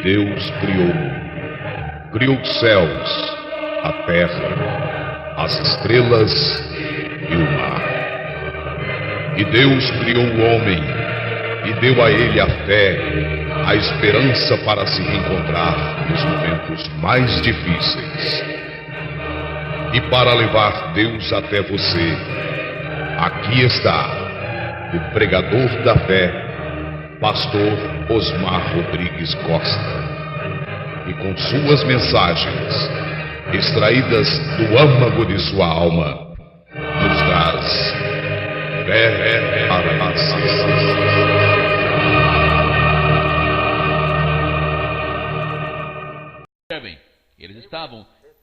Deus criou os céus, a terra, as estrelas e o mar. E Deus criou o homem e deu a ele a fé, a esperança para se reencontrar nos momentos mais difíceis. E para levar Deus até você, aqui está o pregador da fé, Pastor Osmar Rodrigues Costa, e com suas mensagens, extraídas do âmago de sua alma, nos traz fé para nascer.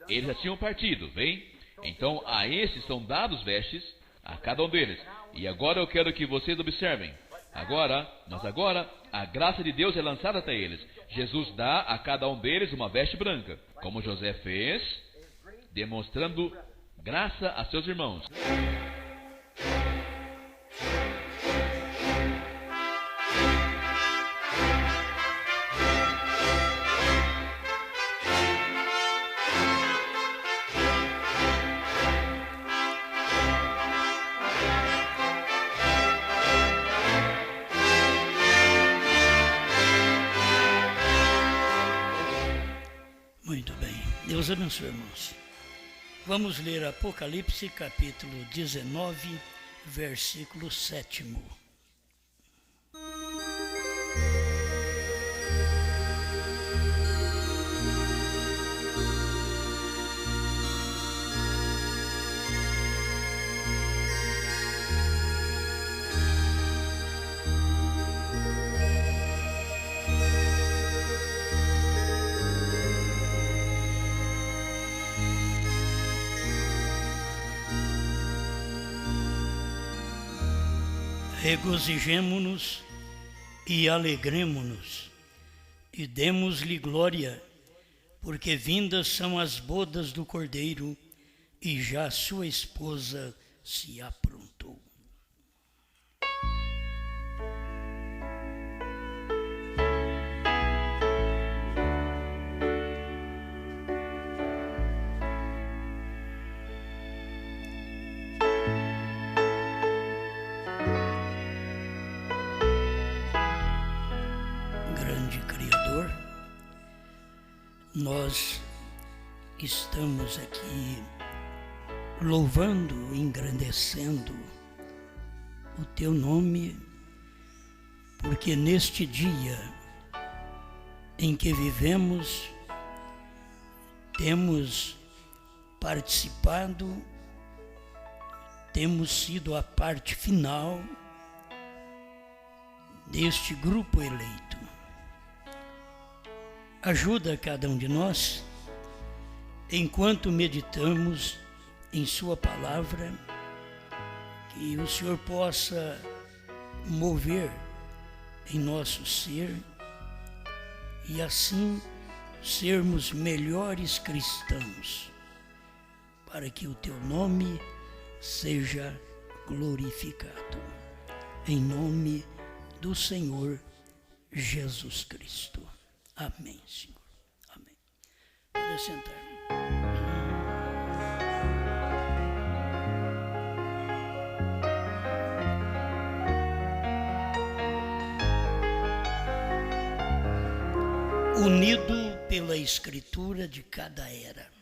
Eles já tinham partido, vem? Então a esses são dados vestes, a cada um deles. E agora eu quero que vocês observem. Agora, a graça de Deus é lançada até eles. Jesus dá a cada um deles uma veste branca, como José fez, demonstrando graça a seus irmãos. Muito bem, Deus abençoe, irmãos. Vamos ler Apocalipse capítulo 19, versículo 7. Regozijemo-nos e alegremo-nos e demos-lhe glória, porque vindas são as bodas do Cordeiro e já sua esposa se aprontou. Nós estamos aqui louvando, engrandecendo o teu nome, porque neste dia em que vivemos, temos participado, temos sido a parte final deste grupo eleito. Ajuda cada um de nós, enquanto meditamos em sua palavra, que o Senhor possa mover em nosso ser e assim sermos melhores cristãos, para que o teu nome seja glorificado. Em nome do Senhor Jesus Cristo. Amém, Senhor. Amém. Pode sentar. Unido pela Escritura de cada era.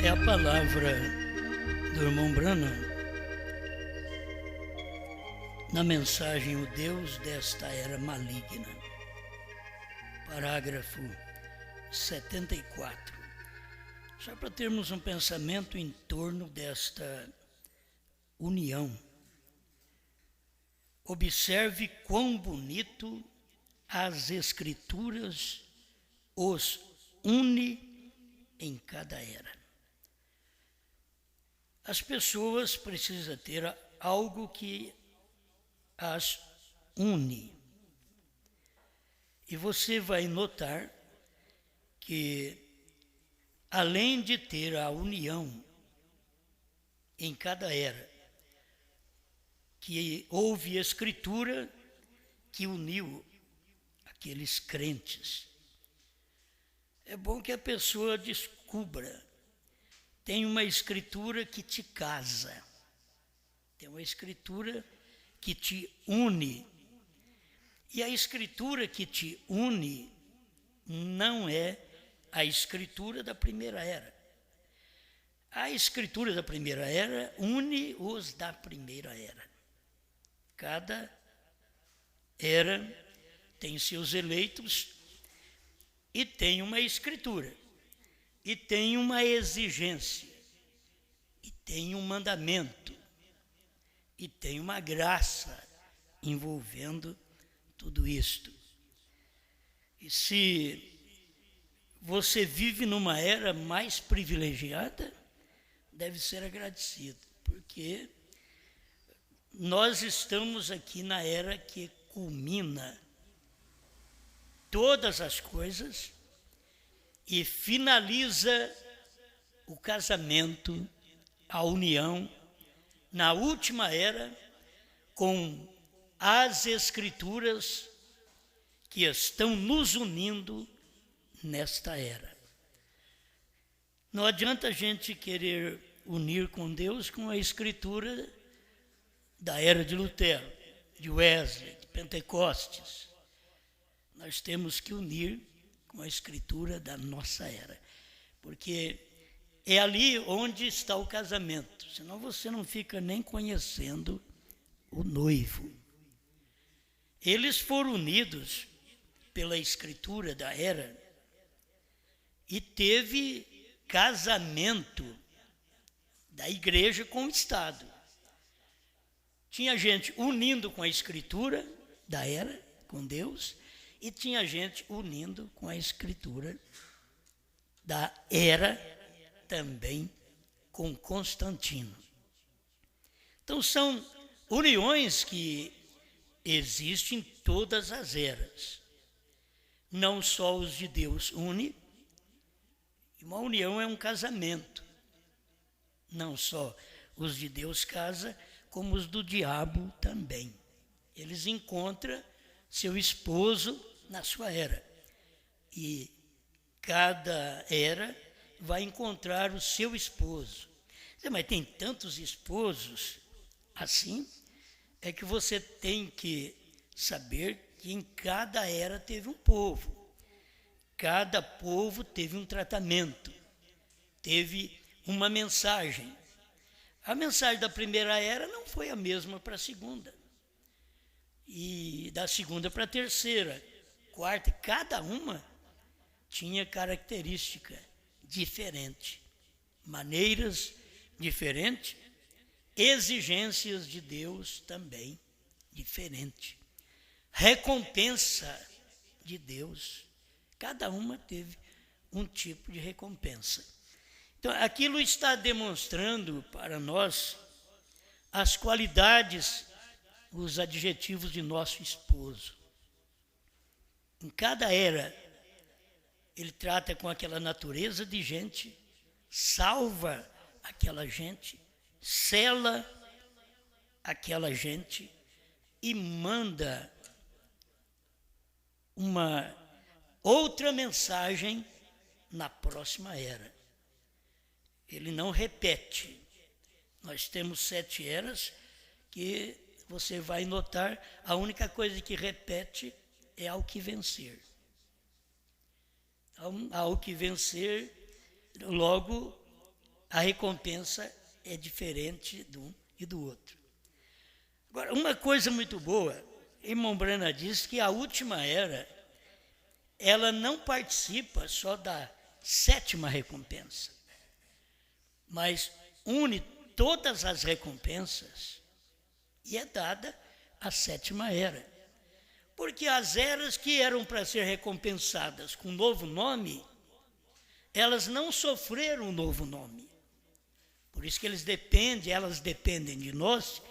É a palavra do irmão Branham na mensagem O Deus desta Era Maligna, parágrafo 74. Só para termos um pensamento em torno desta união. Observe quão bonito as Escrituras os une em cada era. As pessoas precisam ter algo que as une. E você vai notar que, além de ter a união em cada era, que houve escritura que uniu aqueles crentes. É bom que a pessoa descubra. Tem uma escritura que te casa. Tem uma escritura que te une. E a escritura que te une não é a escritura da primeira era. A escritura da primeira era une os da primeira era. Cada era tem seus eleitos e tem uma escritura, e tem uma exigência, e tem um mandamento, e tem uma graça envolvendo tudo isto. E se você vive numa era mais privilegiada, deve ser agradecido, porque nós estamos aqui na era que culmina todas as coisas e finaliza o casamento, a união, na última era, com as escrituras que estão nos unindo nesta era. Não adianta a gente querer unir com Deus com a escritura da era de Lutero, de Wesley, de Pentecostes. Nós temos que unir com a escritura da nossa era, porque é ali onde está o casamento, senão você não fica nem conhecendo o noivo. Eles foram unidos pela escritura da era e teve casamento da igreja com o Estado. Tinha gente unindo com a escritura da era, com Deus, e tinha gente unindo com a escritura da era também com Constantino. Então são uniões que existem em todas as eras. Não só os de Deus une, uma união é um casamento. Não só os de Deus casa, como os do diabo também. Eles encontram seu esposo na sua era. E cada era vai encontrar o seu esposo. Mas tem tantos esposos assim? É que você tem que saber que em cada era teve um povo. Cada povo teve um tratamento, teve uma mensagem. A mensagem da primeira era não foi a mesma para a segunda. E da segunda para a terceira, quarta, cada uma tinha característica diferente, maneiras diferentes, exigências de Deus também diferentes, recompensa de Deus. Cada uma teve um tipo de recompensa. Então, aquilo está demonstrando para nós as qualidades, os adjetivos de nosso esposo. Em cada era, ele trata com aquela natureza de gente, salva aquela gente, sela aquela gente e manda uma outra mensagem na próxima era. Ele não repete. Nós temos 7 eras que você vai notar, a única coisa que repete é ao que vencer. Ao que vencer, logo a recompensa é diferente de um e do outro. Agora, uma coisa muito boa, irmão Brana diz que a última era, ela não participa só da 7ª recompensa, mas une todas as recompensas e é dada a 7ª era. Porque as eras que eram para ser recompensadas com novo nome, elas não sofreram um novo nome. Por isso que elas dependem de nós,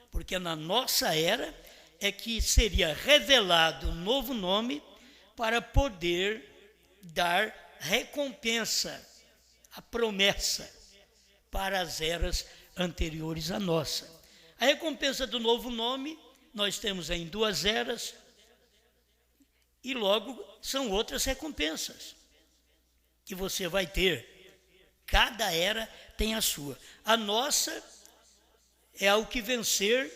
porque na nossa era é que seria revelado um novo nome para poder dar recompensa, a promessa para as eras anteriores à nossa. A recompensa do novo nome, nós temos em 2 eras, e logo são outras recompensas que você vai ter. Cada era tem a sua. A nossa é ao que vencer,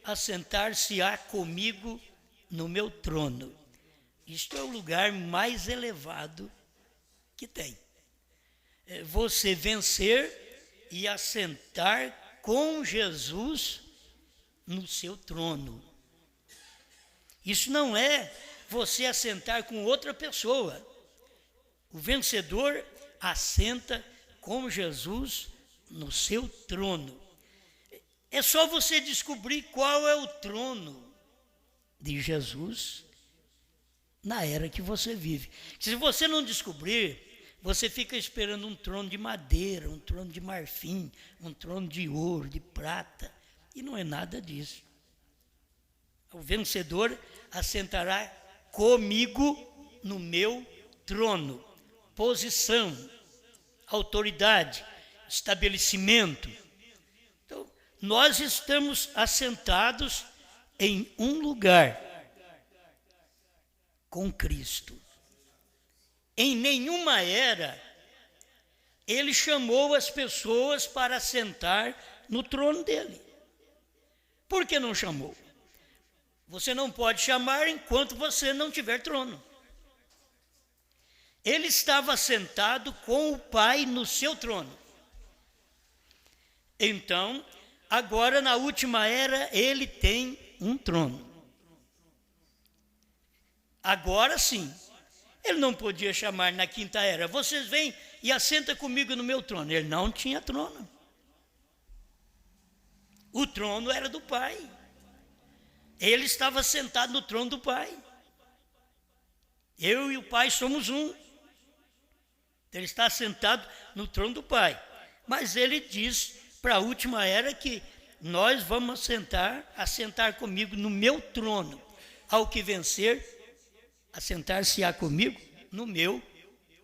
assentar-se-á comigo no meu trono. Isto é o lugar mais elevado que tem. Você vencer e assentar com Jesus no seu trono. Isso não é você assentar com outra pessoa. O vencedor assenta com Jesus no seu trono. É só você descobrir qual é o trono de Jesus na era que você vive. Se você não descobrir, você fica esperando um trono de madeira, um trono de marfim, um trono de ouro, de prata, e não é nada disso. O vencedor assentará comigo no meu trono. Posição, autoridade, estabelecimento. Então, nós estamos assentados em um lugar com Cristo. Em nenhuma era, ele chamou as pessoas para sentar no trono dele. Por que não chamou? Você não pode chamar enquanto você não tiver trono. Ele estava sentado com o Pai no seu trono. Então, agora na última era, ele tem um trono. Agora sim, ele não podia chamar na quinta era, vocês vêm e assenta comigo no meu trono. Ele não tinha trono. O trono era do Pai. Ele estava sentado no trono do Pai. Eu e o Pai somos um. Ele está sentado no trono do Pai. Mas ele diz para a última era que nós vamos assentar comigo no meu trono. Ao que vencer, assentar-se-á comigo no meu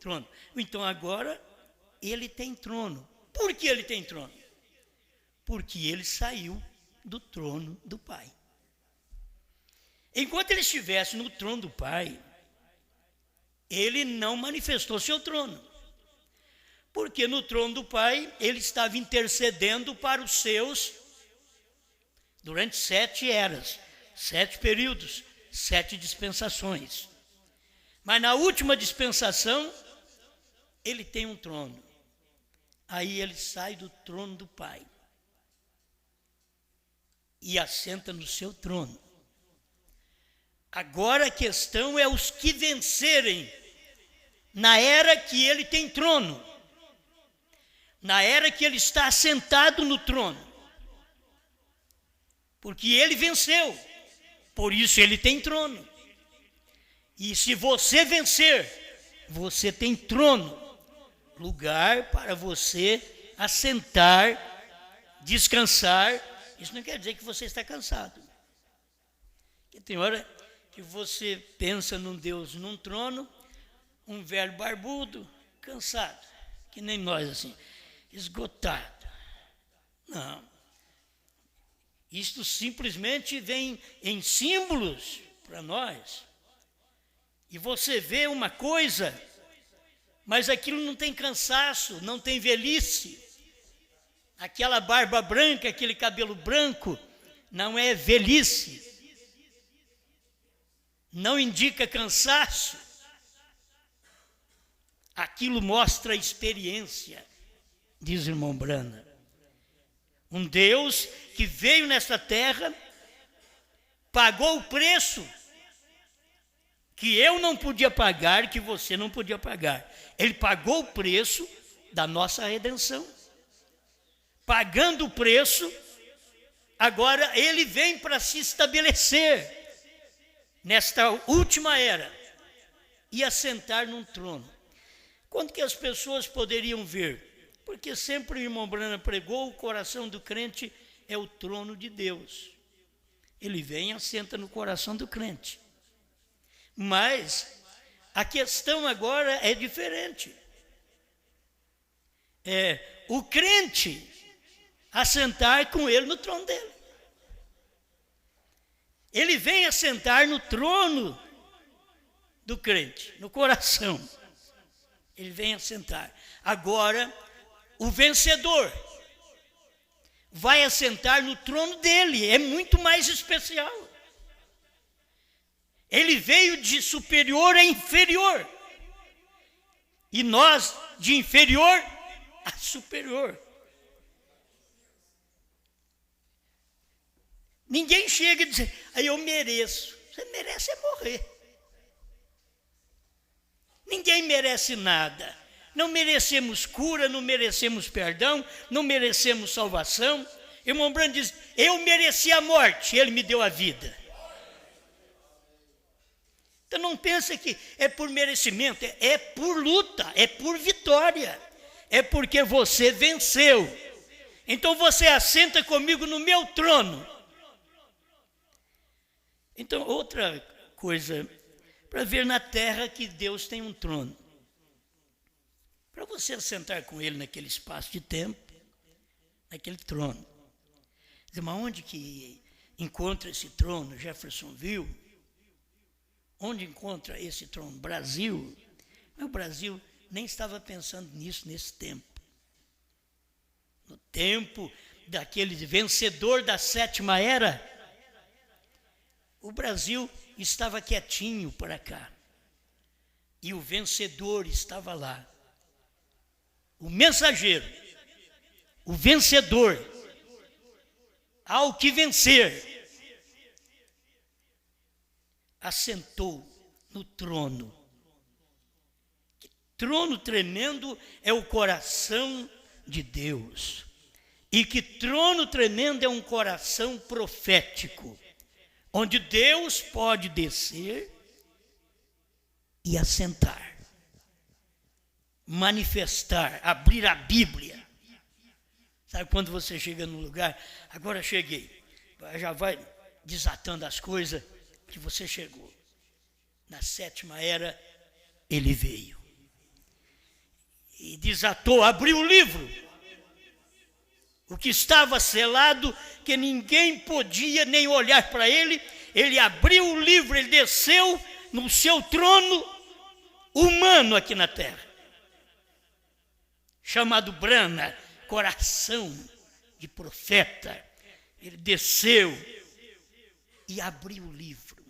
trono. Então agora ele tem trono. Por que ele tem trono? Porque ele saiu do trono do Pai. Enquanto ele estivesse no trono do Pai, ele não manifestou seu trono. Porque no trono do Pai, ele estava intercedendo para os seus durante 7 eras, 7 períodos, 7 dispensações. Mas na última dispensação, ele tem um trono. Aí ele sai do trono do Pai e assenta no seu trono. Agora a questão é os que vencerem na era que ele tem trono, na era que ele está assentado no trono, porque ele venceu, por isso ele tem trono. E se você vencer, você tem trono, lugar para você assentar, descansar. Isso não quer dizer que você está cansado. Porque tem hora que você pensa num Deus num trono, um velho barbudo, cansado, que nem nós assim, esgotado. Não. Isto simplesmente vem em símbolos para nós. E você vê uma coisa, mas aquilo não tem cansaço, não tem velhice. Aquela barba branca, aquele cabelo branco, não é velhice. Não indica cansaço. Aquilo mostra experiência, diz o irmão Brana. Um Deus que veio nesta terra, pagou o preço que eu não podia pagar, que você não podia pagar. Ele pagou o preço da nossa redenção. Pagando o preço, agora ele vem para se estabelecer nesta última era e assentar num trono. Quando que as pessoas poderiam ver? Porque sempre o irmão Brana pregou, o coração do crente é o trono de Deus. ele vem e assenta no coração do crente. Mas a questão agora é diferente. É o crente assentar com ele no trono dele. Ele vem assentar no trono do crente, no coração. Ele vem assentar. Agora, o vencedor vai assentar no trono dele. É muito mais especial. Ele veio de superior a inferior. E nós, de inferior a superior. Ninguém chega e diz, eu mereço. Você merece é morrer. Ninguém merece nada. Não merecemos cura, não merecemos perdão, não merecemos salvação. Irmão Branham diz, eu mereci a morte, ele me deu a vida. Então não pensa que é por merecimento, é por luta, é por vitória. É porque você venceu. Então você assenta comigo no meu trono. Então, outra coisa, para ver na terra que Deus tem um trono. Para você sentar com ele naquele espaço de tempo, naquele trono. Mas onde que encontra esse trono? Jeffersonville? Onde encontra esse trono? Brasil? Mas o Brasil nem estava pensando nisso nesse tempo. No tempo daquele vencedor da sétima era, o Brasil estava quietinho para cá. E o vencedor estava lá. O mensageiro, o vencedor, ao que vencer, assentou no trono. Que trono tremendo é o coração de Deus. E que trono tremendo é um coração profético, onde Deus pode descer e assentar. Manifestar, abrir a Bíblia. Sabe quando você chega num lugar, agora cheguei, já vai desatando as coisas que você chegou. Na sétima era, ele veio. E desatou, abriu o livro. O que estava selado, que ninguém podia nem olhar para ele, ele abriu o livro, ele desceu no seu trono humano aqui na terra. Chamado Brana, coração de profeta. Ele desceu e abriu o livro.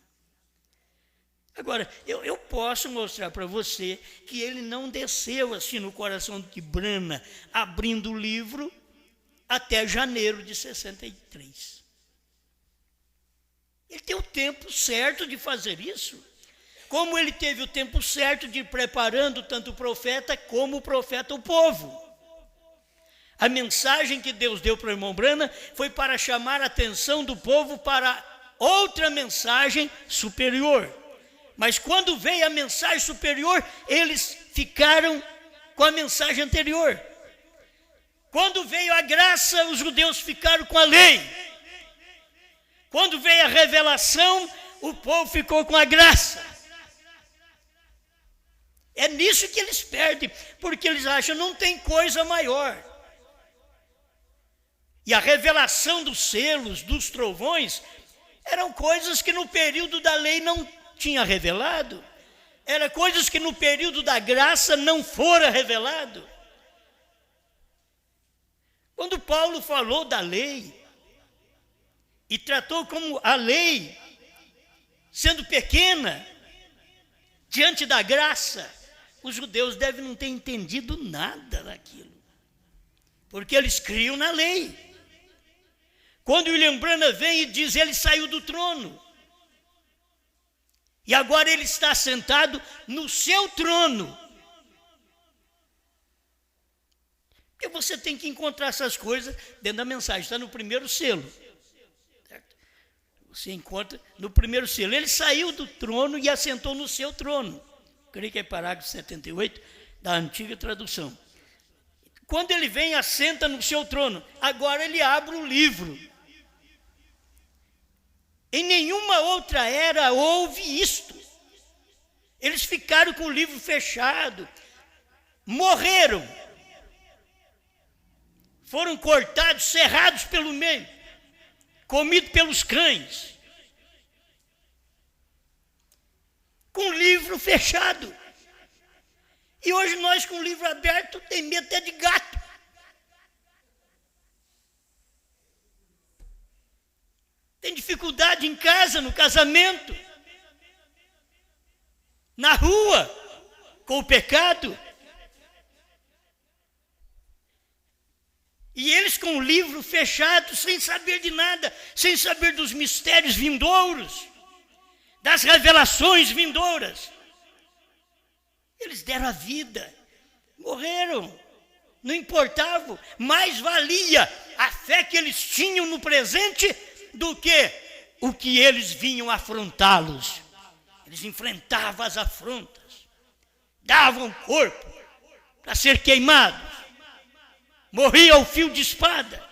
Agora, eu posso mostrar para você que ele não desceu assim no coração de Brana, abrindo o livro até janeiro de 63. Ele tem o tempo certo de fazer isso. Como ele teve o tempo certo de ir preparando tanto o profeta como o profeta o povo. A mensagem que Deus deu para o irmão Brana foi para chamar a atenção do povo para outra mensagem superior. Mas quando veio a mensagem superior, eles ficaram com a mensagem anterior. Quando veio a graça, os judeus ficaram com a lei. Quando veio a revelação, o povo ficou com a graça. É nisso que eles perdem, porque eles acham que não tem coisa maior. E a revelação dos selos, dos trovões, eram coisas que no período da lei não tinha revelado. Eram coisas que no período da graça não fora revelado. Quando Paulo falou da lei, e tratou como a lei, sendo pequena, diante da graça, os judeus devem não ter entendido nada daquilo. Porque eles criam na lei. Quando William Branham vem e diz, ele saiu do trono. E agora ele está sentado no seu trono. Porque você tem que encontrar essas coisas dentro da mensagem. Está no primeiro selo. Certo? Você encontra no primeiro selo. Ele saiu do trono e assentou no seu trono. Creio que é parágrafo 78 da antiga tradução. Quando ele vem e assenta no seu trono, agora ele abre o livro. Em nenhuma outra era houve isto. Eles ficaram com o livro fechado, morreram, foram cortados, cerrados pelo meio, comidos pelos cães, com o livro fechado. E hoje nós, com o livro aberto, tem medo até de gato. Tem dificuldade em casa, no casamento, na rua, com o pecado. E eles com o livro fechado, sem saber de nada, sem saber dos mistérios vindouros, das revelações vindouras. Eles deram a vida, morreram, não importava, mais valia a fé que eles tinham no presente do que o que eles vinham afrontá-los. Eles enfrentavam as afrontas, davam corpo para ser queimados, morriam ao fio de espada,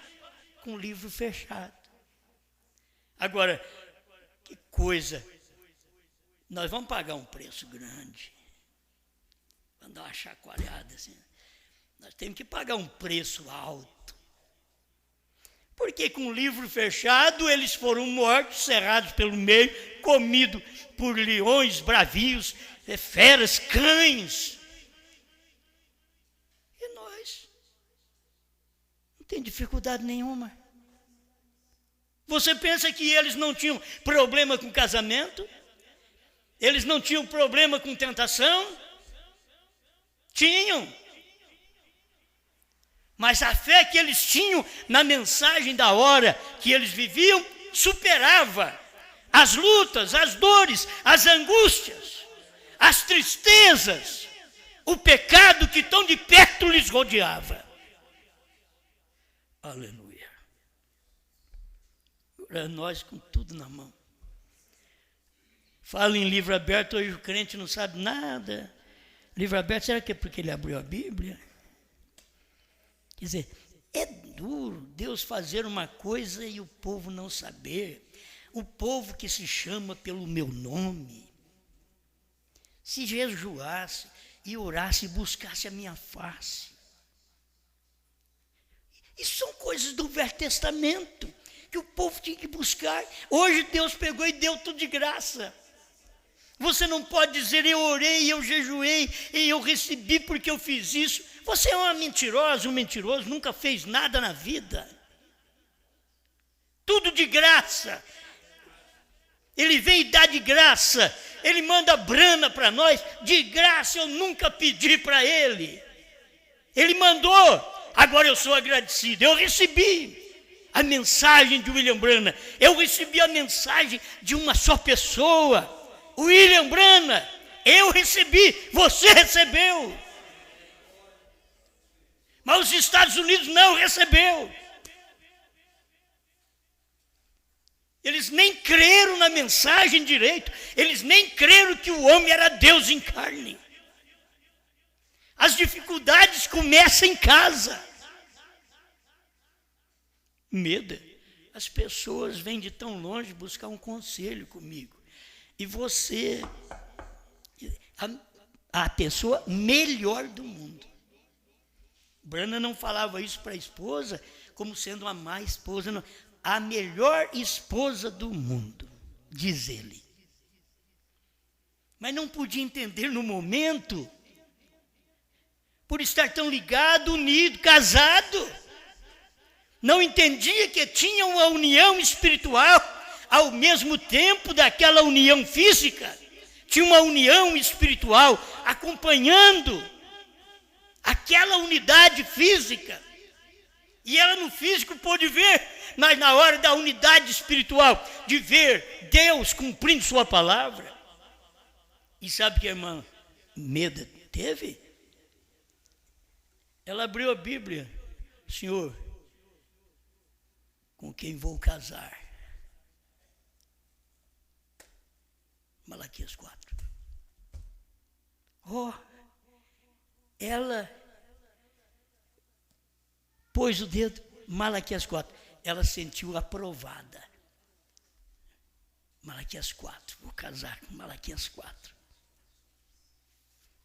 com o livro fechado. Agora, que coisa, nós vamos pagar um preço grande, vamos dar uma chacoalhada assim, nós temos que pagar um preço alto. Porque com o livro fechado, eles foram mortos, cerrados pelo meio, comidos por leões, bravios, feras, cães. E nós? Não tem dificuldade nenhuma. Você pensa que eles não tinham problema com casamento? Eles não tinham problema com tentação? Tinham. Mas a fé que eles tinham na mensagem da hora que eles viviam superava as lutas, as dores, as angústias, as tristezas, o pecado que tão de perto lhes rodeava. Aleluia. Agora nós com tudo na mão. Fala em livro aberto, hoje o crente não sabe nada. Livro aberto, será que é porque ele abriu a Bíblia? Quer dizer, é duro Deus fazer uma coisa e o povo não saber. O povo que se chama pelo meu nome, se jejuasse e orasse e buscasse a minha face. Isso são coisas do Velho Testamento, que o povo tinha que buscar. Hoje Deus pegou e deu tudo de graça. Você não pode dizer, eu orei, eu jejuei, e eu recebi porque eu fiz isso. Você é uma mentirosa, um mentiroso, nunca fez nada na vida. Tudo de graça. Ele vem e dá de graça. Ele manda brana para nós, de graça, eu nunca pedi para ele. Ele mandou, agora eu sou agradecido. Eu recebi a mensagem de William Branham. Eu recebi a mensagem de uma só pessoa. William Branham, eu recebi, você recebeu. Mas os Estados Unidos não recebeu. Eles nem creram na mensagem direito. Eles nem creram que o homem era Deus em carne. As dificuldades começam em casa. Medo. As pessoas vêm de tão longe buscar um conselho comigo. E você, a pessoa melhor do mundo. Branham não falava isso para a esposa como sendo uma má esposa, não. A melhor esposa do mundo, diz ele. Mas não podia entender no momento, por estar tão ligado, unido, casado. Não entendia que tinha uma união espiritual ao mesmo tempo daquela união física. Tinha uma união espiritual acompanhando aquela unidade física. E ela no físico pôde ver, mas na hora da unidade espiritual, de ver Deus cumprindo sua palavra. E sabe que a irmã Meda teve? Ela abriu a Bíblia. Senhor, com quem vou casar? Malaquias 4. Ela pôs o dedo, Malaquias 4. Ela sentiu aprovada. Malaquias 4, vou casar com Malaquias 4.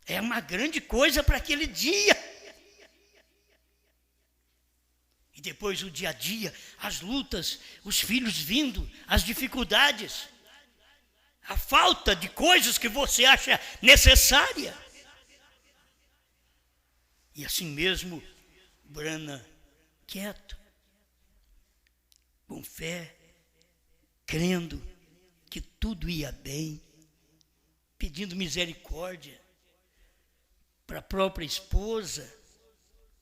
É uma grande coisa para aquele dia. E depois o dia a dia, as lutas, os filhos vindo, as dificuldades, a falta de coisas que você acha necessária. E assim mesmo, Brana, quieto, com fé, crendo que tudo ia bem, pedindo misericórdia para a própria esposa.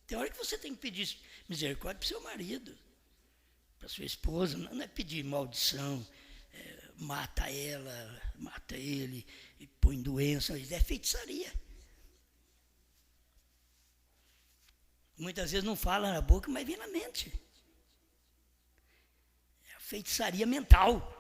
Tem hora que você tem que pedir misericórdia para o seu marido, para a sua esposa. Não é pedir maldição, mata ela, mata ele, e põe doença. Isso é feitiçaria. Muitas vezes não fala na boca, mas vem na mente. É a feitiçaria mental.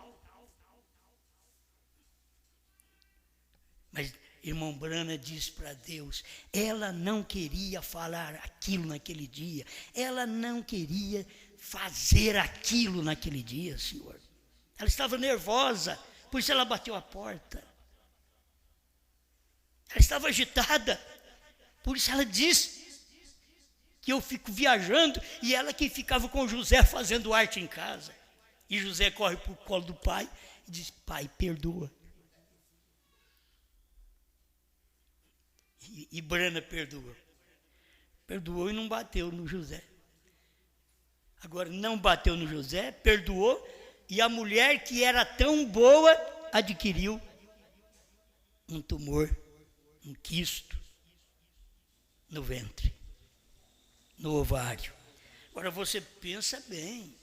Mas irmão Brana diz para Deus, ela não queria falar aquilo naquele dia, ela não queria fazer aquilo naquele dia, Senhor. Ela estava nervosa, por isso ela bateu a porta. Ela estava agitada, por isso ela disse que eu fico viajando, e ela que ficava com José fazendo arte em casa. E José corre para o colo do pai e diz, pai, perdoa. E Brana perdoou. Perdoou e não bateu no José. Agora, não bateu no José, perdoou, e a mulher que era tão boa adquiriu um tumor, um quisto no ventre, no ovário. Agora você pensa bem.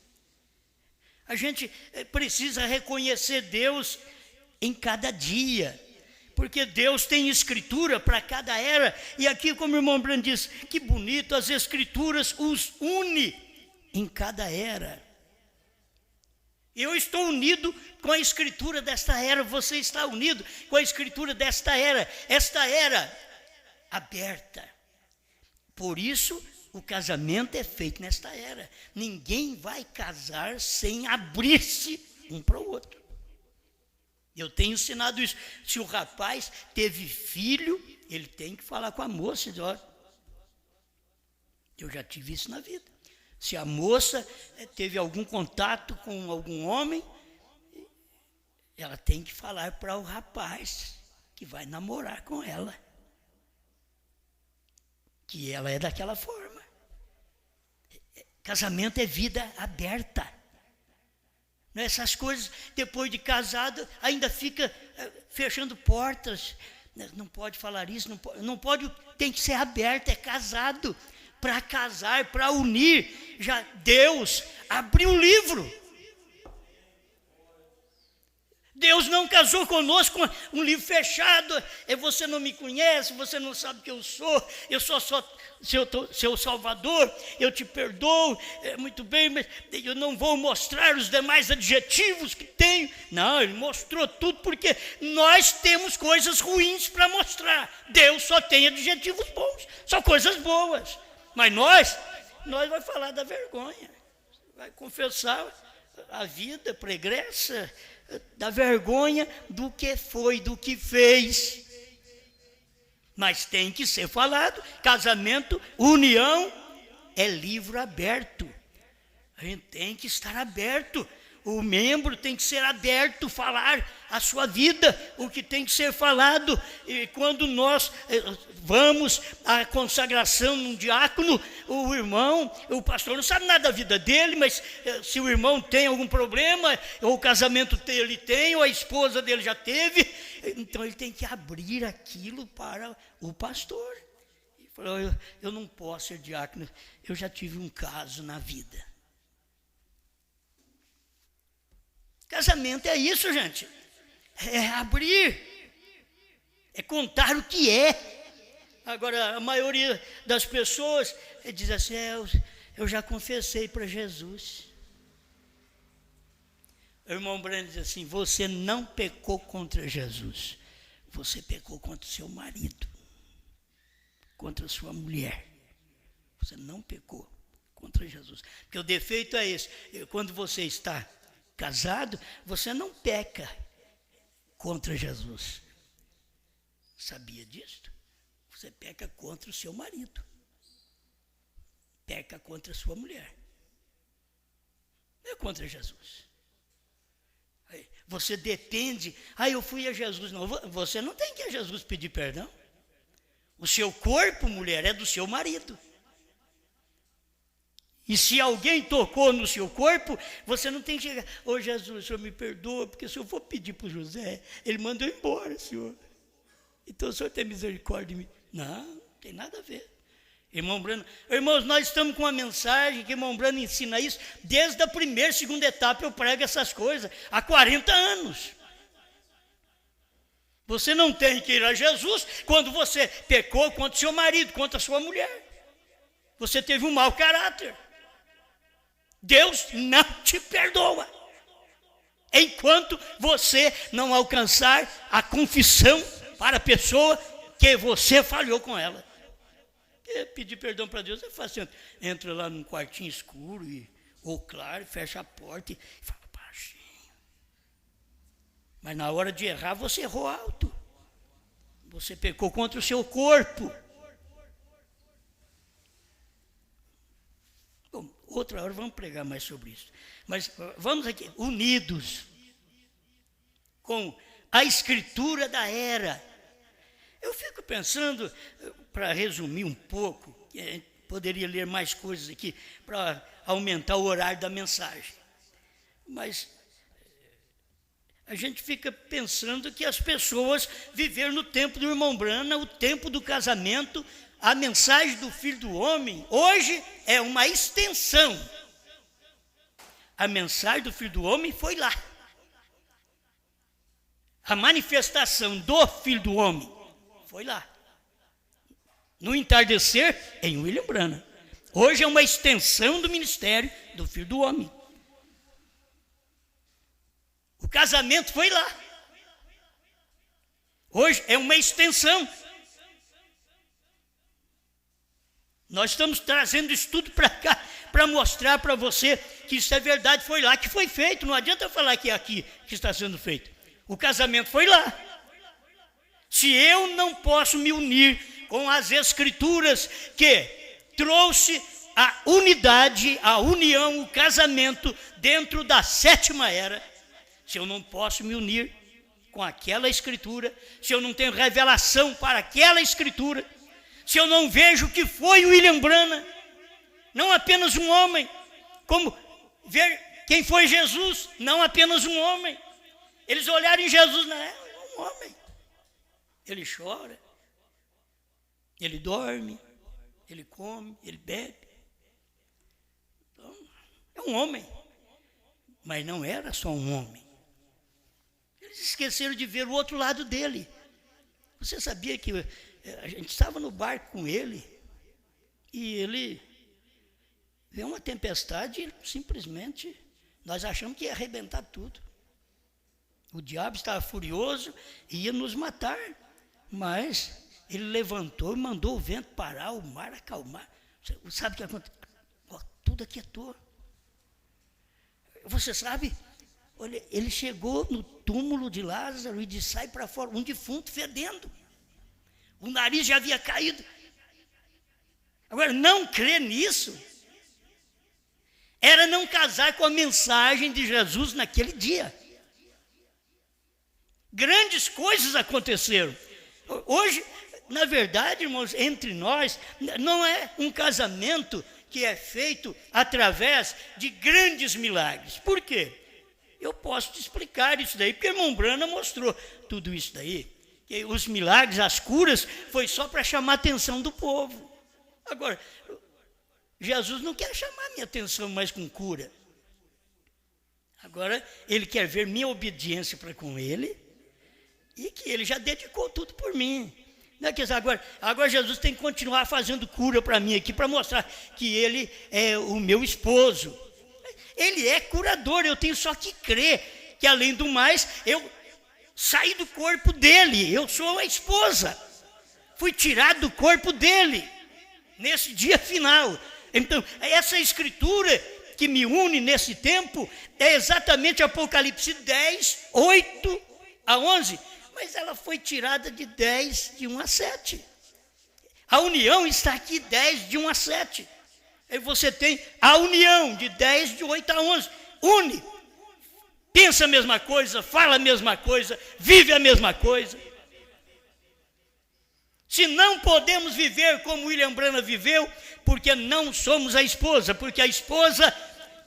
A gente precisa reconhecer Deus em cada dia. Porque Deus tem escritura para cada era, e aqui, como o irmão Brando diz, que bonito, as escrituras os une em cada era. Eu estou unido com a escritura desta era, você está unido com a escritura desta era, esta era aberta. Por isso, o casamento é feito nesta era. Ninguém vai casar sem abrir-se um para o outro. Eu tenho ensinado isso. Se o rapaz teve filho, ele tem que falar com a moça e dizer, olha, eu já tive isso na vida. Se a moça teve algum contato com algum homem, ela tem que falar para o rapaz que vai namorar com ela, que ela é daquela forma. Casamento é vida aberta. Essas coisas, depois de casado, ainda fica fechando portas. Não pode falar isso, não pode, tem que ser aberto, é casado. Para casar, para unir, já Deus abriu o livro. Deus não casou conosco com um livro fechado. Você não me conhece, você não sabe que eu sou só seu Salvador, eu te perdoo, muito bem, mas eu não vou mostrar os demais adjetivos que tenho. Não, ele mostrou tudo, porque nós temos coisas ruins para mostrar. Deus só tem adjetivos bons, só coisas boas. Mas nós vai falar da vergonha, vai confessar a vida pregressa, da vergonha do que foi, do que fez. Mas tem que ser falado. Casamento, união, é livro aberto. A gente tem que estar aberto. O membro tem que ser aberto, falar a sua vida, o que tem que ser falado. E quando nós vamos à consagração num diácono, o irmão, o pastor não sabe nada da vida dele, mas se o irmão tem algum problema, ou o casamento dele tem, ou a esposa dele já teve, então ele tem que abrir aquilo para o pastor. Ele falou, eu não posso ser diácono, eu já tive um caso na vida. Casamento é isso, gente. É abrir. É contar o que é. Agora, a maioria das pessoas diz assim, eu já confessei para Jesus. O irmão Brando diz assim, você não pecou contra Jesus. Você pecou contra o seu marido. Contra a sua mulher. Você não pecou contra Jesus. Porque o defeito é esse. Quando você está casado, você não peca contra Jesus. Sabia disso? Você peca contra o seu marido. Peca contra a sua mulher. Não é contra Jesus. Você depende, eu fui a Jesus. Não, você não tem que ir a Jesus pedir perdão. O seu corpo, mulher, é do seu marido. E se alguém tocou no seu corpo, você não tem que chegar, Jesus, o senhor me perdoa, porque se eu for pedir para o José, ele mandou embora, senhor. Então o senhor tem misericórdia de mim. Não tem nada a ver. Irmão Brano, irmãos, nós estamos com uma mensagem que irmão Brano ensina isso, desde a primeira, segunda etapa eu prego essas coisas, há 40 anos. Você não tem que ir a Jesus quando você pecou contra seu marido, contra sua mulher. Você teve um mau caráter. Deus não te perdoa enquanto você não alcançar a confissão para a pessoa que você falhou com ela. Pedir perdão para Deus é fácil. Entra lá num quartinho escuro ou claro, fecha a porta e fala baixinho. Mas na hora de errar, você errou alto. Você pecou contra o seu corpo. Bom, outra hora vamos pregar mais sobre isso. Mas vamos aqui, unidos com a escritura da era. Eu fico pensando, para resumir um pouco, poderia ler mais coisas aqui, para aumentar o horário da mensagem. Mas a gente fica pensando que as pessoas viveram no tempo do irmão Brana, o tempo do casamento, a mensagem do Filho do Homem, hoje é uma extensão. A mensagem do Filho do Homem foi lá. A manifestação do Filho do Homem foi lá. No entardecer, em William Branham. Hoje é uma extensão do ministério do Filho do Homem. O casamento foi lá. Hoje é uma extensão. Nós estamos trazendo isso tudo para cá, para mostrar para você que isso é verdade, foi lá que foi feito. Não adianta falar que é aqui que está sendo feito. O casamento foi lá. Se eu não posso me unir com as escrituras que trouxe a unidade, a união, o casamento dentro da sétima era, se eu não posso me unir com aquela escritura, se eu não tenho revelação para aquela escritura, se eu não vejo que foi William Branham, não apenas um homem, como ver quem foi Jesus, não apenas um homem. Eles olharam em Jesus, não é um homem. Ele chora, ele dorme, ele come, ele bebe. Então, é um homem, mas não era só um homem. Eles esqueceram de ver o outro lado dele. Você sabia que a gente estava no barco com ele e ele veio uma tempestade e simplesmente nós achamos que ia arrebentar tudo. O diabo estava furioso e ia nos matar, mas ele levantou e mandou o vento parar, o mar acalmar. Sabe o que aconteceu? Tudo aquietou. Você sabe, olha, ele chegou no túmulo de Lázaro e disse, sai para fora, um defunto fedendo. O nariz já havia caído. Agora, não crer nisso era não casar com a mensagem de Jesus naquele dia. Grandes coisas aconteceram. Hoje, na verdade, irmãos, entre nós, não é um casamento que é feito através de grandes milagres. Por quê? Eu posso te explicar isso daí, porque o irmão Branham mostrou tudo isso daí. Que os milagres, as curas, foi só para chamar a atenção do povo. Agora, Jesus não quer chamar minha atenção mais com cura. Agora, ele quer ver minha obediência para com ele e que ele já dedicou tudo por mim. Não é que agora Jesus tem que continuar fazendo cura para mim aqui, para mostrar que ele é o meu esposo. Ele é curador, eu tenho só que crer que, além do mais, eu saí do corpo dele, eu sou a esposa. Fui tirado do corpo dele, nesse dia final. Então, essa escritura que me une nesse tempo é exatamente Apocalipse 10, 8 a 11, mas ela foi tirada de 10, de 1 a 7. A união está aqui 10, de 1 a 7. Aí você tem a união de 10, de 8 a 11. Une. Pensa a mesma coisa, fala a mesma coisa, vive a mesma coisa. Se não podemos viver como William Branham viveu, porque não somos a esposa, porque a esposa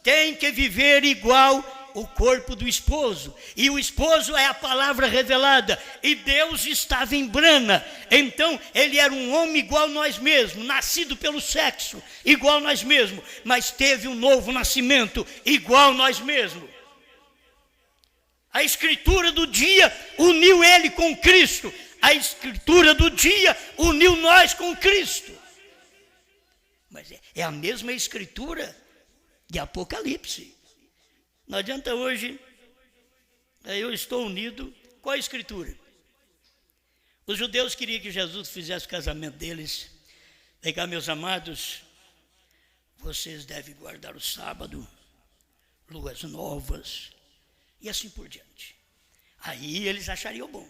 tem que viver igual o corpo do esposo, e o esposo é a palavra revelada, e Deus estava em Branham, então ele era um homem igual nós mesmos, nascido pelo sexo, igual nós mesmos, mas teve um novo nascimento, igual nós mesmos. A escritura do dia uniu ele com Cristo, a escritura do dia uniu nós com Cristo, mas é a mesma escritura de Apocalipse. Não adianta hoje, eu estou unido com a escritura. Os judeus queriam que Jesus fizesse o casamento deles. Vem cá, meus amados, vocês devem guardar o sábado, luas novas, e assim por diante. Aí eles achariam bom.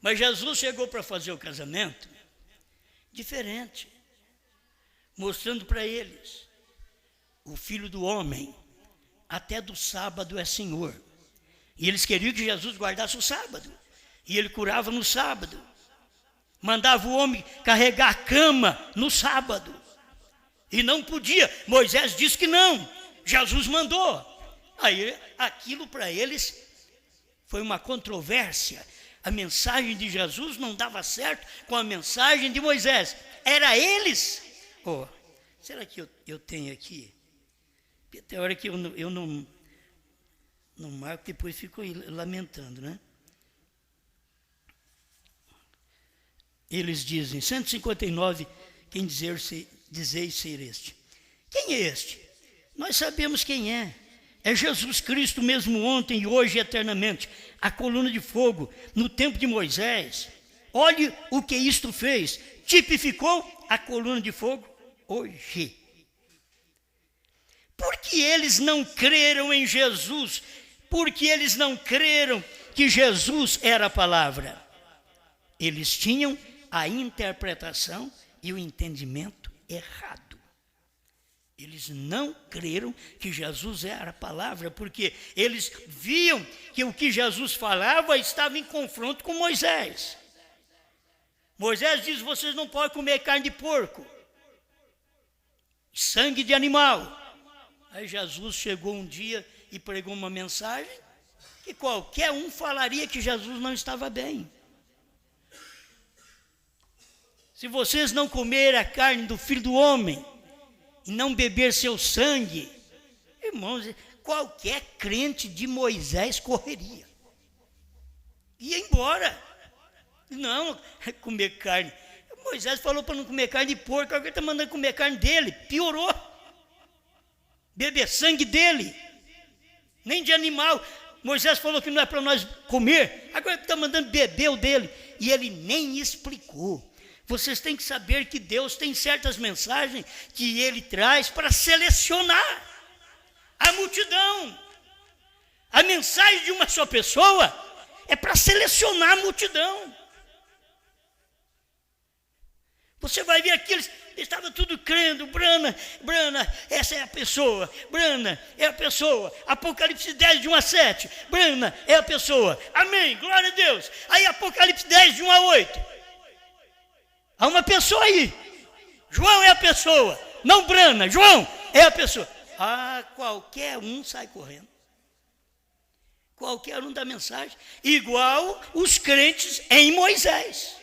Mas Jesus chegou para fazer o casamento diferente, mostrando para eles, o Filho do Homem, até do sábado é Senhor. E eles queriam que Jesus guardasse o sábado. E ele curava no sábado. Mandava o homem carregar a cama no sábado. E não podia. Moisés disse que não. Jesus mandou. Aí aquilo para eles foi uma controvérsia. A mensagem de Jesus não dava certo com a mensagem de Moisés. Era eles. Será que eu tenho aqui? Tem hora que eu não marco, depois fico lamentando, né? Eles dizem, 159, quem dizeis ser este? Quem é este? Nós sabemos quem é. É Jesus Cristo mesmo ontem e hoje e eternamente. A coluna de fogo, no tempo de Moisés. Olhe o que isto fez. Tipificou a coluna de fogo hoje. Porque eles não creram em Jesus, porque eles não creram que Jesus era a palavra. Eles tinham a interpretação e o entendimento errado. Eles não creram que Jesus era a palavra, porque eles viam que o que Jesus falava estava em confronto com Moisés. Moisés diz, vocês não podem comer carne de porco, sangue de animal. Aí Jesus chegou um dia e pregou uma mensagem que qualquer um falaria que Jesus não estava bem. Se vocês não comerem a carne do Filho do Homem e não beber seu sangue, irmãos, qualquer crente de Moisés correria. Ia embora. Não, comer carne. Moisés falou para não comer carne de porco, agora ele está mandando comer carne dele. Piorou. Beber sangue dele, nem de animal. Moisés falou que não é para nós comer, agora ele está mandando beber o dele, e ele nem explicou. Vocês têm que saber que Deus tem certas mensagens que ele traz para selecionar a multidão. A mensagem de uma só pessoa é para selecionar a multidão. Você vai ver aqui, eles estavam tudo crendo, Branham, essa é a pessoa, Branham é a pessoa, Apocalipse 10, de 1 a 7, Branham é a pessoa, amém, glória a Deus. Aí Apocalipse 10, de 1 a 8, há uma pessoa aí, João é a pessoa, não Branham, João é a pessoa. Qualquer um sai correndo, qualquer um dá mensagem, igual os crentes em Moisés.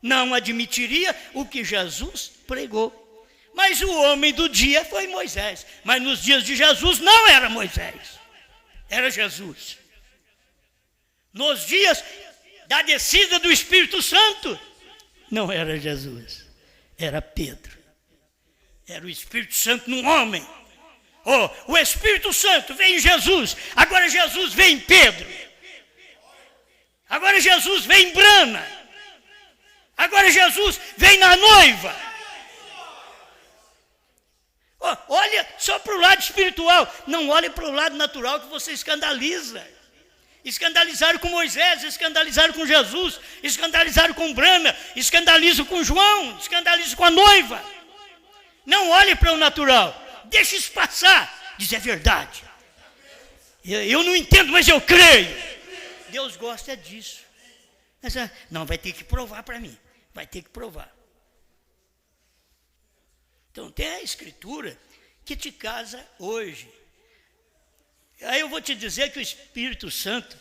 Não admitiria o que Jesus pregou. Mas o homem do dia foi Moisés. Mas nos dias de Jesus não era Moisés, era Jesus. Nos dias da descida do Espírito Santo, não era Jesus, era Pedro. Era o Espírito Santo num homem. O Espírito Santo vem em Jesus, agora Jesus vem em Pedro. Agora Jesus vem em Branham. Agora Jesus vem na noiva. Olha só para o lado espiritual. Não olhe para o lado natural que você escandaliza. escandalizaram com Moisés, escandalizaram com Jesus, escandalizaram com Brana, escandalizam com João, escandalizam com a noiva. Não olhe para o natural, deixe isso passar, diz é verdade. Eu não entendo, mas eu creio. Deus gosta disso. Mas, não, vai ter que provar para mim, vai ter que provar. Então tem a escritura que te casa hoje. Aí eu vou te dizer que o Espírito Santo,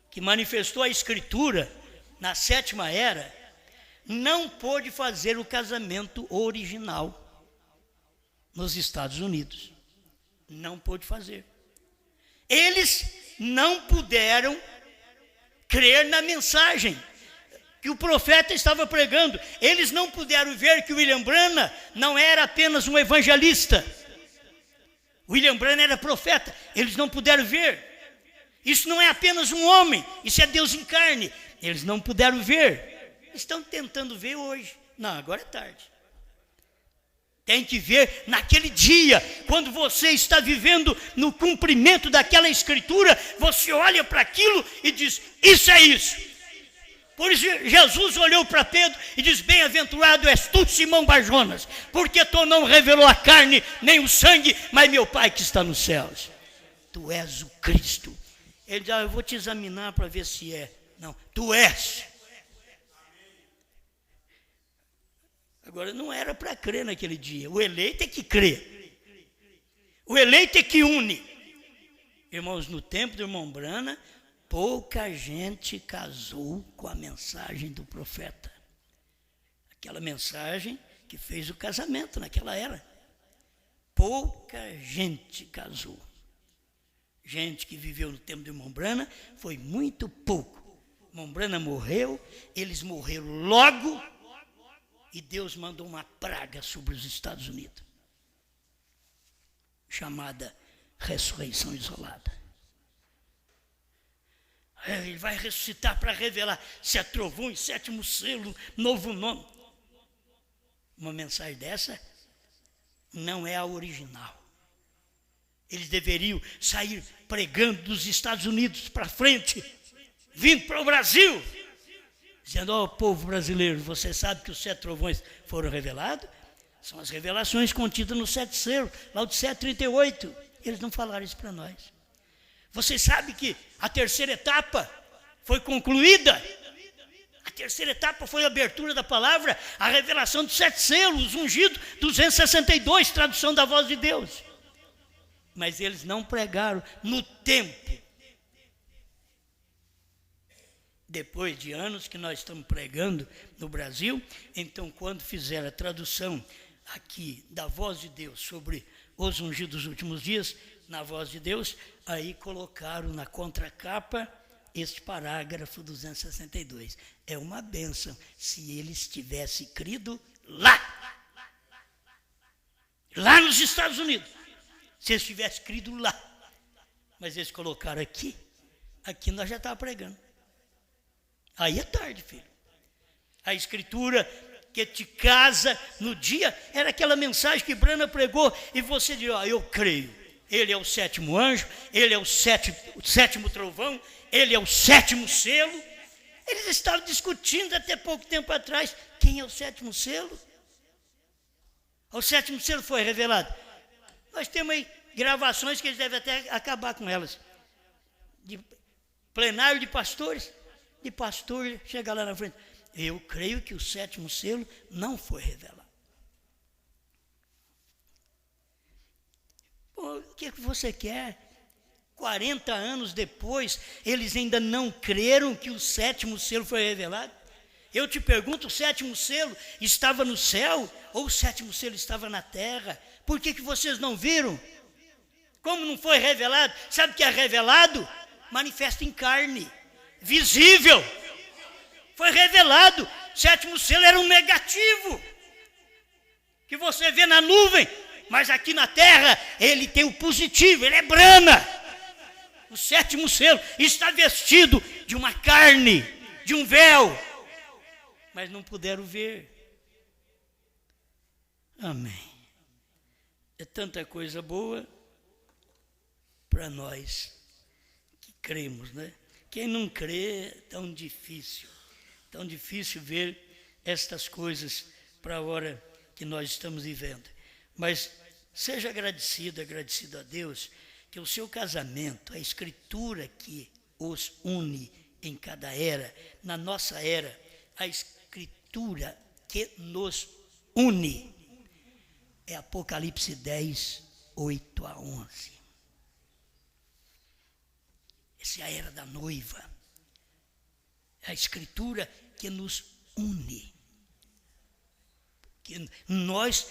que manifestou a escritura na 7ª era, não pôde fazer o casamento original nos Estados Unidos. Não pôde fazer. Eles não puderam crer na mensagem que o profeta estava pregando. Eles não puderam ver que William Branham não era apenas um evangelista. William Branham era profeta. Eles não puderam ver. Isso não é apenas um homem, isso é Deus em carne. Eles não puderam ver. Estão tentando ver hoje. Não, agora é tarde. Tem que ver naquele dia, quando você está vivendo no cumprimento daquela escritura, você olha para aquilo e diz, isso é isso. Por isso Jesus olhou para Pedro e diz, bem-aventurado és tu, Simão Barjonas, porque tu não revelou a carne, nem o sangue, mas meu Pai que está nos céus. Tu és o Cristo. Ele diz, eu vou te examinar para ver se é. Não, tu és. Agora, não era para crer naquele dia. O eleito é que crê. O eleito é que une. Irmãos, no tempo do irmão Branham, pouca gente casou com a mensagem do profeta. Aquela mensagem que fez o casamento naquela era. Pouca gente casou. Gente que viveu no tempo do irmão Branham foi muito pouco. O irmão Branham morreu, eles morreram logo. E Deus mandou uma praga sobre os Estados Unidos, chamada ressurreição isolada. Ele vai ressuscitar para revelar 7 trovões, 7º selo, novo nome. Uma mensagem dessa não é a original. Eles deveriam sair pregando dos Estados Unidos para frente, vindo para o Brasil, dizendo, ó povo brasileiro, você sabe que os 7 trovões foram revelados? São as revelações contidas no 7 selos, lá do 738. Eles não falaram isso para nós. Você sabe que a 3ª etapa foi concluída? A 3ª etapa foi a abertura da palavra, a revelação dos 7 selos, ungido 262, tradução da voz de Deus. Mas eles não pregaram no tempo. Depois de anos que nós estamos pregando no Brasil, então quando fizeram a tradução aqui da voz de Deus sobre os ungidos dos últimos dias, na voz de Deus, aí colocaram na contracapa este parágrafo 262. É uma bênção se eles tivessem crido lá nos Estados Unidos, se eles tivessem crido lá. Mas eles colocaram aqui nós já estávamos pregando. Aí é tarde, filho. A escritura que te casa no dia era aquela mensagem que Branham pregou e você diz, eu creio. Ele é o 7º anjo, ele é o 7º trovão, ele é o 7º selo. Eles estavam discutindo até pouco tempo atrás quem é o 7º selo. O 7º selo foi revelado. Nós temos aí gravações que eles devem até acabar com elas. De plenário de pastores. De pastor chega lá na frente. Eu creio que o 7º selo não foi revelado. Pô, o que você quer? 40 anos depois, eles ainda não creram que o 7º selo foi revelado? Eu te pergunto, o 7º selo estava no céu ou o 7º selo estava na terra? Por que vocês não viram? Como não foi revelado? Sabe o que é revelado? Manifesta em carne. Visível, foi revelado. 7º selo era um negativo que você vê na nuvem, mas aqui na terra ele tem o positivo, ele é brana. O 7º selo está vestido de uma carne, de um véu, mas não puderam ver. Amém. É tanta coisa boa para nós que cremos, né? Quem não crê, é tão difícil ver estas coisas para a hora que nós estamos vivendo. Mas seja agradecido a Deus, que o seu casamento, a escritura que os une em cada era, na nossa era, a escritura que nos une é Apocalipse 10, 8 a 11. Essa é a era da noiva. É a escritura que nos une. Que nós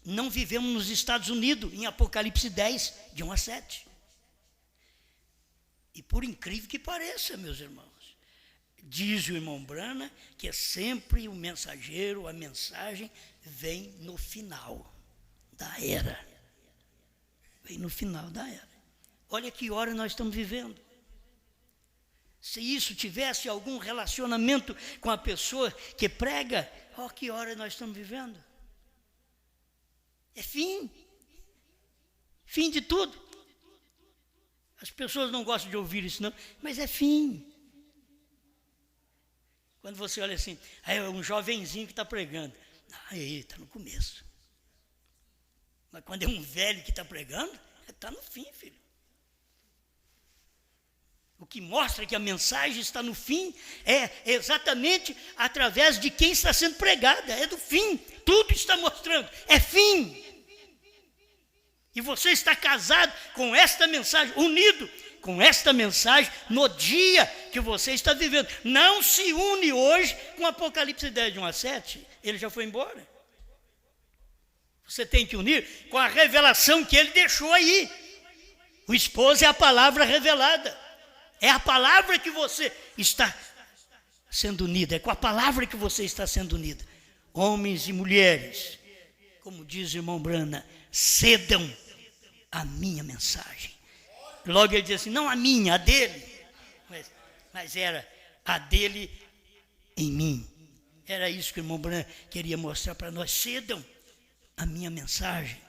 não vivemos nos Estados Unidos, em Apocalipse 10, de 1 a 7. E por incrível que pareça, meus irmãos, diz o irmão Brana que é sempre o mensageiro, a mensagem vem no final da era. Vem no final da era. Olha que hora nós estamos vivendo. Se isso tivesse algum relacionamento com a pessoa que prega, olha que hora nós estamos vivendo. É fim. Fim de tudo. As pessoas não gostam de ouvir isso, não, mas é fim. Quando você olha assim, é um jovenzinho que está pregando. Aí, está no começo. Mas quando é um velho que está pregando, está no fim, filho. O que mostra que a mensagem está no fim é exatamente através de quem está sendo pregada. É do fim. Tudo está mostrando. É fim. E você está casado com esta mensagem, unido com esta mensagem no dia que você está vivendo. Não se une hoje com Apocalipse 10, de 1 a 7. Ele já foi embora. Você tem que unir com a revelação que ele deixou aí. O esposo é a palavra revelada. É a palavra que você está sendo unida. É com a palavra que você está sendo unida. Homens e mulheres, como diz o irmão Brana, cedam a minha mensagem. Logo ele diz assim, não a minha, a dele. Mas era a dele em mim. Era isso que o irmão Brana queria mostrar para nós. Cedam a minha mensagem.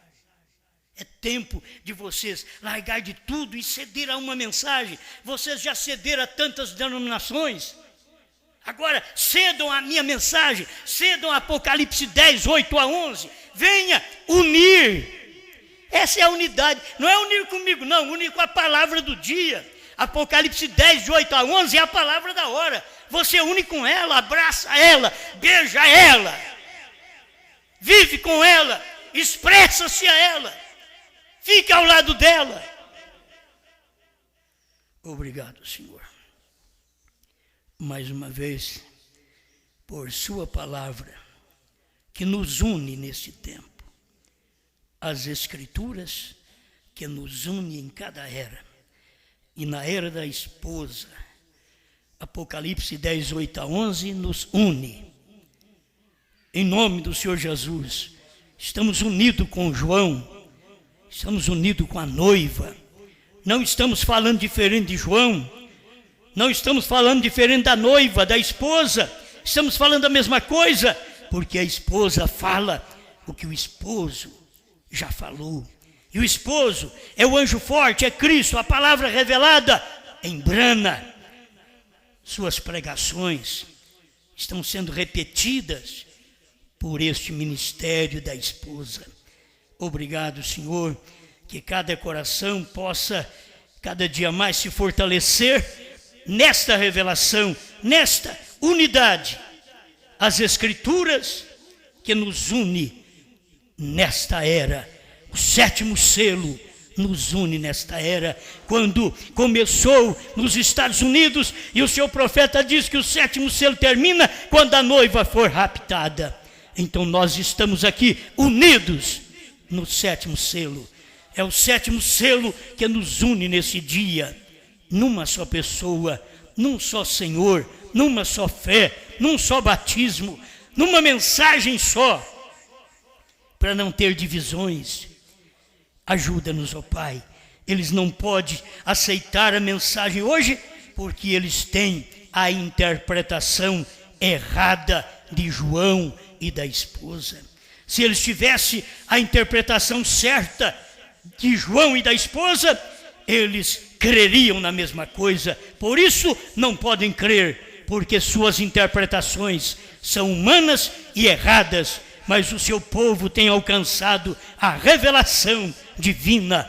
É tempo de vocês largar de tudo e ceder a uma mensagem. Vocês já cederam a tantas denominações. Agora, cedam a minha mensagem. Cedam a Apocalipse 10, 8 a 11. Venha unir. Essa é a unidade. Não é unir comigo, não. Unir com a palavra do dia. Apocalipse 10, de 8 a 11 é a palavra da hora. Você une com ela, abraça ela, beija ela. Vive com ela. Expressa-se a ela. Fica ao lado dela. Obrigado, Senhor. Mais uma vez, por sua palavra, que nos une nesse tempo. As Escrituras, que nos une em cada era. E na era da esposa, Apocalipse 10, 8 a 11, nos une. Em nome do Senhor Jesus, estamos unidos com João. Estamos unidos com a noiva. Não estamos falando diferente de João. Não estamos falando diferente da noiva, da esposa. Estamos falando a mesma coisa, porque a esposa fala o que o esposo já falou. E o esposo é o anjo forte, é Cristo, a palavra revelada em Brana. Suas pregações estão sendo repetidas por este ministério da esposa. Obrigado, Senhor, que cada coração possa cada dia mais se fortalecer nesta revelação, nesta unidade. As Escrituras que nos une nesta era. O 7º selo nos une nesta era. Quando começou nos Estados Unidos e o seu profeta diz que o 7º selo termina quando a noiva for raptada. Então nós estamos aqui unidos no 7º selo. É o 7º selo que nos une nesse dia, numa só pessoa, num só Senhor, numa só fé, num só batismo, numa mensagem só, para não ter divisões. Ajuda-nos, ó Pai. Eles não podem aceitar a mensagem hoje, porque eles têm a interpretação errada de João e da esposa. Se eles tivessem a interpretação certa de João e da esposa, eles creriam na mesma coisa, por isso não podem crer, porque suas interpretações são humanas e erradas, mas o seu povo tem alcançado a revelação divina